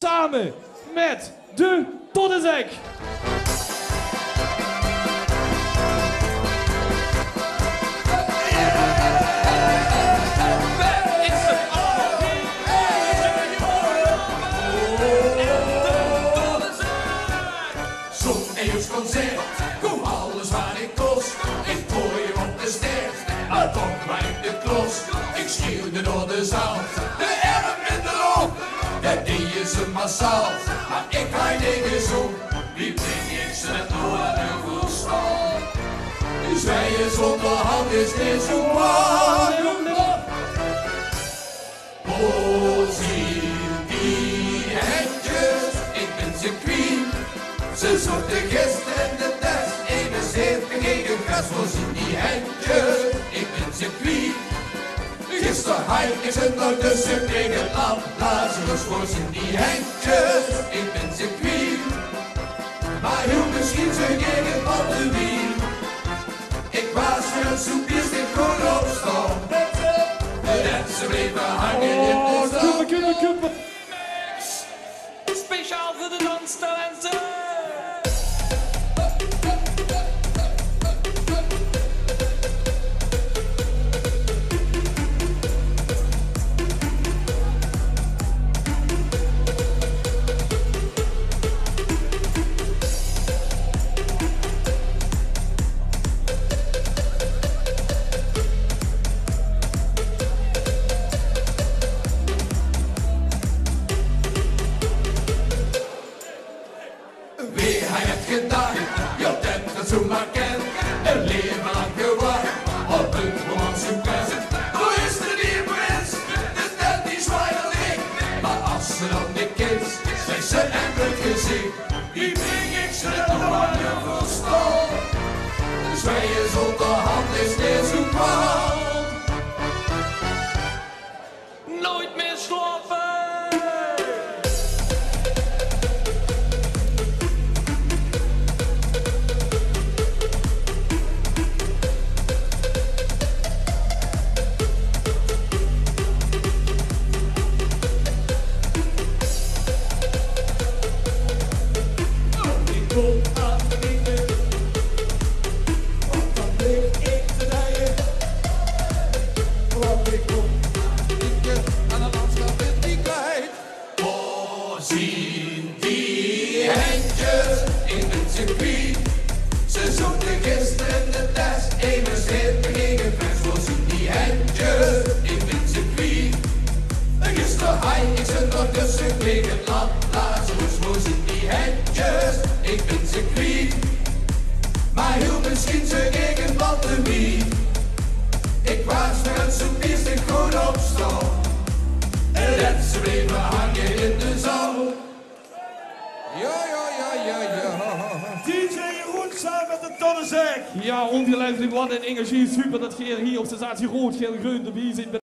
Samen met de Tonnenzek. Concert, kom alles waar ik kost. Ik gooi hem op de ster, maar toch blijft de klos. Ik schreeuwde door de zaal, de erm en de rol. Dat die ze massaal, maar ik ga tegen zo. Wie breng ik ze naartoe aan een voetstal? Dus wij is onderhand is dit zo warm. Oh, zie die handjes, ik ben circuit. Ze zochten gisteren de test, 71 gegen gas, voor zien die handjes, ik ben circuit. Gisteren had ik ze nog tussen tegen land, Lazarus voor zien die handjes, ik ben circuit. Maar heel misschien ze gegen batterie. Ik was voor een soepjes dit gewoon opstaan. En ze bleven hangen in de zon. Speciaal voor de danstalenten. Wie hij het gedaan, je hebt het zo maar kent. Een leven lang gewacht op een gewoon succes. Hoe is er die prins? De tent die zwaait al ik. Maar als ze dan de kids, zijn ze en het gezicht. Wie breng ik ze naartoe aan je verstaan? Dus wij is onderhand is dit zo kwaad. Nooit meer slapen. Kom aan de dingen, want dan lig ik te dijen. Want ik kom aan het landschap in die kwijt. Oh, zien die handjes in het circuit. Ze zochten gisteren de test, 71 gegen vers. Oh, zien die handjes in het circuit. Gisteren had ik ze nog tussen tegen land, Lazarus. Oh, zien die handjes in het circuit. Maar heel misschien ze gegen batterie. Ik was voor een soepjes die goed opstond. En ze bleven hangen in de zon. Ja. DJ Jeroen samen met de Tonnenzek. Ja, ongelooflijk wat een energie. Super dat je hier op sensatie rood, geel, groen, de wie zit met...